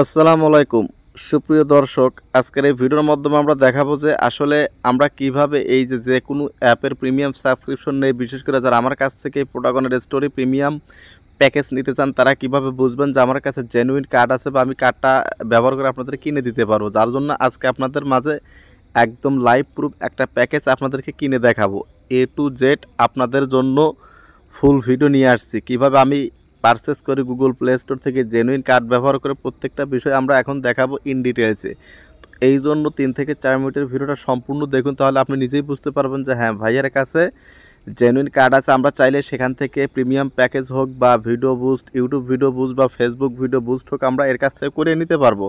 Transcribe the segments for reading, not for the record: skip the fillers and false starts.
আসসালামু আলাইকুম সুপ্রিয় দর্শক, আজকের এই ভিডিওর মাধ্যমে আমরা দেখাবো যে আসলে আমরা কিভাবে এই যে কোনো অ্যাপের প্রিমিয়াম সাবস্ক্রিপশন নেই, বিশেষ করে যারা আমার কাছ থেকে প্রোটাগনের স্টোরি প্রিমিয়াম প্যাকেজ নিতে চান তারা কিভাবে বুঝবেন যে আমার কাছে জেনুইন কার্ড আছে বা আমি কার্ডটা ব্যবহার করে আপনাদের কিনে দিতে পারবো। যার জন্য আজকে আপনাদের মাঝে একদম লাইভ প্রুফ একটা প্যাকেজ আপনাদেরকে কিনে দেখাবো। এ টু জেড আপনাদের জন্য ফুল ভিডিও নিয়ে আসছি, কিভাবে আমি পারচেস করি গুগল প্লে স্টোর থেকে জেনুইন কার্ড ব্যবহার করে প্রত্যেকটা বিষয় আমরা এখন দেখাবো ইন ডিটেলসে। এই জন্য 3 থেকে 4 মিনিটের ভিডিওটা সম্পূর্ণ দেখুন, তাহলে আপনি নিজেই বুঝতে পারবেন যে হ্যাঁ ভাইয়ের কাছে জেনুইন কার্ড আছে। আমরা চাইলে সেখান থেকে প্রিমিয়াম প্যাকেজ হোক বা video boost, YouTube video boost বা ফেসবুক ভিডিও বুস্ট হোক, আমরা এর কাছ থেকে করে নিতে পারবো।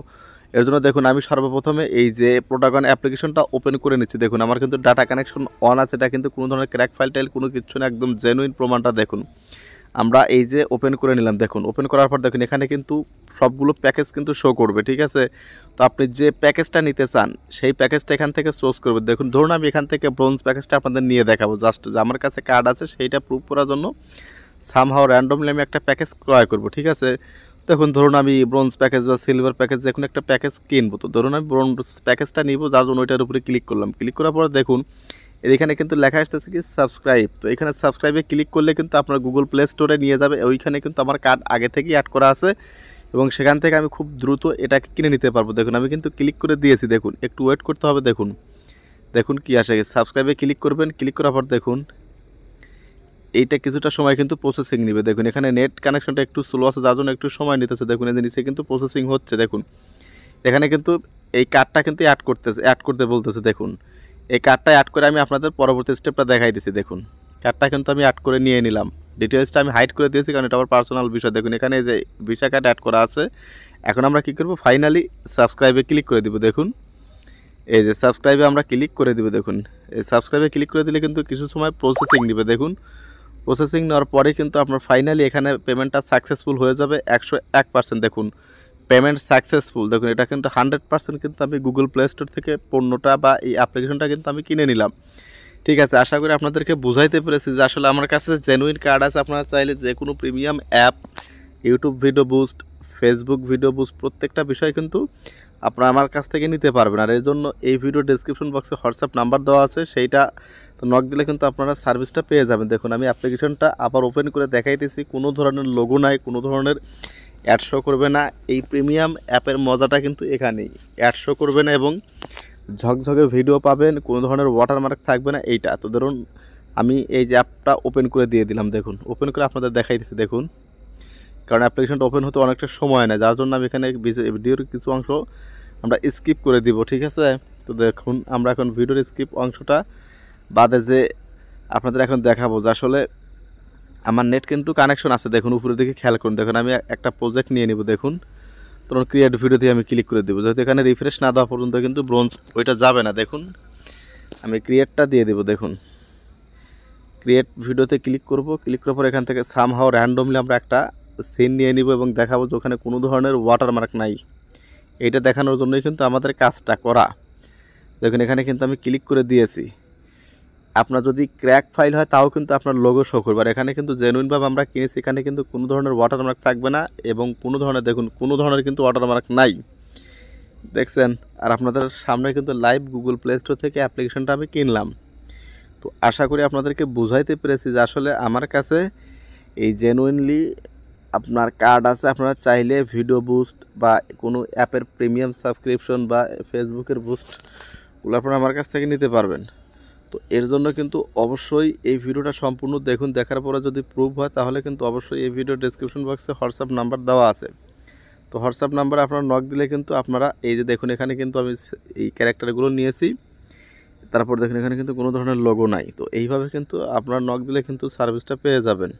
এর জন্য দেখুন আমি সর্বপ্রথমে এই যে প্রোটাগন অ্যাপ্লিকেশনটা ওপেন করে নিচ্ছি। দেখুন আমার কিন্তু ডাটা কানেকশন অন আছে, এটা কিন্তু কোনো ধরনের ক্র্যাক ফাইল টাইল কোনো কিছু না, একদম জেনুইন প্রমাণটা দেখুন। আমরা এই যে ওপেন করে নিলাম, দেখুন ওপেন করার পর দেখুন এখানে কিন্তু সবগুলো প্যাকেজ কিন্তু শো করবে, ঠিক আছে। তো আপনি যে প্যাকেজটা নিতে চান সেই প্যাকেজটা এখান থেকে চুজ করবেন। দেখুন ধরুন আমি এখান থেকে ব্রোঞ্জ প্যাকেজটা আপনাদের নিয়ে দেখাবো, জাস্ট যে আমার কাছে কার্ড আছে সেইটা প্রুভ করার জন্য সামহাও র্যান্ডমলি আমি একটা প্যাকেজ ক্রয় করব, ঠিক আছে। দেখুন ধরুন আমি ব্রোঞ্জ প্যাকেজ বা সিলভার প্যাকেজ যে কোনো একটা প্যাকেজ কিনবো, তো ধরুন আমি ব্রোঞ্জ প্যাকেজটা নিব, যার জন্য ওইটার উপরে ক্লিক করলাম। ক্লিক করার পর দেখুন এখানে কিন্তু লেখা আসতেছে কি সাবস্ক্রাইব। তো এখানে সাবস্ক্রাইবে ক্লিক করলে কিন্তু আপনার গুগল প্লে স্টোরে নিয়ে যাবে, ওইখানে কিন্তু আমার কার্ড আগে থেকেই অ্যাড করা আছে এবং সেখান থেকে আমি খুব দ্রুত এটাকে কিনে নিতে পারবো। দেখুন আমি কিন্তু ক্লিক করে দিয়েছি, দেখুন একটু ওয়েট করতে হবে। দেখুন দেখুন কি আসে, সাবস্ক্রাইবে ক্লিক করবেন। ক্লিক করার পর দেখুন এইটা কিছুটা সময় কিন্তু প্রসেসিং নেবে। দেখুন এখানে নেট কানেকশনটা একটু স্লো আছে, যার জন্য একটু সময় নিতেছে। দেখুন এই যে নিচে কিন্তু প্রসেসিং হচ্ছে। দেখুন এখানে কিন্তু এই কার্ডটা কিন্তু অ্যাড করতে বলতেছে। দেখুন এই কার্ডটা অ্যাড করে আমি আপনাদের পরবর্তী স্টেপটা দেখাই দিচ্ছি। দেখুন কার্ডটা কিন্তু আমি অ্যাড করে নিয়ে নিলাম, ডিটেলসটা আমি হাইড করে দিয়েছি কারণ এটা আমার পার্সোনাল বিষয়। দেখুন এখানে যে ভিসা কার্ড অ্যাড করা আছে। এখন আমরা কী করবো, ফাইনালি সাবস্ক্রাইবে ক্লিক করে দিব। দেখুন এই যে সাবস্ক্রাইবে আমরা ক্লিক করে দিব। দেখুন এই সাবস্ক্রাইবে ক্লিক করে দিলে কিন্তু কিছু সময় প্রসেসিং নেবে। দেখুন প্রসেসিং নেওয়ার পরে কিন্তু আপনার ফাইনালি এখানে পেমেন্টটা সাকসেসফুল হয়ে যাবে 101%। দেখুন পেমেন্ট সাকসেসফুল। দেখুন এটা কিন্তু 100% কিন্তু আমি গুগল প্লে স্টোর থেকে পণ্যটা বা এই অ্যাপ্লিকেশনটা কিন্তু আমি কিনে নিলাম, ঠিক আছে। আশা করি আপনাদেরকে বুঝাইতে পেরেছি যে আসলে আমার কাছে জেনুইন কার্ড আছে। আপনারা চাইলে যে কোনো premium app, YouTube video boost, Facebook video boost প্রত্যেকটা বিষয় কিন্তু আপনারা আমার কাছ থেকে নিতে পারবেন। আর এর জন্য এই ভিডিও ডেসক্রিপশন বক্সে হোয়াটসঅ্যাপ নাম্বার দেওয়া আছে, সেইটা তো নক দিলে কিন্তু আপনারা সার্ভিসটা পেয়ে যাবেন। দেখুন আমি অ্যাপ্লিকেশনটা আবার ওপেন করে দেখাইতেছি, কোনো ধরনের লোগো নাই, কোনো ধরনের অ্যাড শো করবে না। এই প্রিমিয়াম অ্যাপের মজাটা কিন্তু এখানেই, অ্যাড শো করবে না এবং ঝকঝকে ভিডিও পাবেন, কোনো ধরনের ওয়াটারমার্ক থাকবে না এইটা। তো ধরুন আমি এই যে অ্যাপটা ওপেন করে দিয়ে দিলাম, দেখুন ওপেন করে আপনাদের দেখাইতেছি। দেখুন কারণ অ্যাপ্লিকেশনটা ওপেন হতে অনেকটা সময় নেয়, যার জন্য আমি এখানে ভিডিওর কিছু অংশ আমরা স্কিপ করে দিব, ঠিক আছে। তো দেখুন আমরা এখন ভিডিওর স্কিপ অংশটা বাদে যে আপনাদের এখন দেখাবো যে আসলে আমার নেট কিন্তু কানেকশন আছে। দেখুন উপরের দিকে খেয়াল করুন, দেখুন আমি একটা প্রজেক্ট নিয়ে নিব। দেখুন তখন ক্রিয়েট ভিডিওতে আমি ক্লিক করে দেবো, যেহেতু এখানে রিফ্রেশ না দেওয়া পর্যন্ত কিন্তু ব্রোঞ্জ ওইটা যাবে না। দেখুন আমি ক্রিয়েটটা দিয়ে দেবো। দেখুন ক্রিয়েট ভিডিওতে ক্লিক করব, ক্লিক করার পর এখান থেকে সামহাও র্যান্ডমলি আমরা একটা সিন নিয়ে নিব এবং দেখাবো যে ওখানে কোনো ধরনের ওয়াটারমার্ক নাই। এইটা দেখানোর জন্যই কিন্তু আমাদের কাজটা করা। দেখুন এখানে কিন্তু আমি ক্লিক করে দিয়েছি। আপনার যদি ক্র্যাক ফাইল হয় তাও কিন্তু আপনার লোগো শো করবে। আর এখানে কিন্তু জেনুইনভাবে আমরা কিনেছি, এখানে কিন্তু কোনো ধরনের ওয়াটারমার্ক থাকবে না এবং কোনো ধরনের, দেখুন কোনো ধরনের কিন্তু ওয়াটারমার্ক নাই, দেখছেন। আর আপনাদের সামনে কিন্তু লাইভ গুগল প্লে স্টোর থেকে অ্যাপ্লিকেশনটা আমি কিনলাম। তো আশা করি আপনাদেরকে বুঝাইতে পেরেছি যে আসলে আমার কাছে এই জেনুইনলি আপনার কার্ড আছে। আপনারা চাইলে ভিডিও বুস্ট বা কোনো অ্যাপের প্রিমিয়াম সাবস্ক্রিপশন বা ফেসবুকের বুস্টগুলো আপনারা আমার কাছ থেকে নিতে পারবেন। তো এর জন্য কিন্তু অবশ্যই এই ভিডিওটা সম্পূর্ণ দেখুন, দেখার পরে যদি প্রুফ হয় তাহলে কিন্তু অবশ্যই এই ভিডিও ডেসক্রিপশন বক্সে হোয়াটসঅ্যাপ নাম্বার দেওয়া আছে। তো হোয়াটসঅ্যাপ নাম্বারে আপনারা নক দিলে কিন্তু আপনারা এই যে দেখুন এখানে কিন্তু আমি এই ক্যারেক্টারগুলো নিয়েছি, তারপর দেখুন এখানে কিন্তু কোনো ধরনের লোগো নাই। তো এইভাবে কিন্তু আপনারা নক দিলে কিন্তু সার্ভিসটা পেয়ে যাবেন।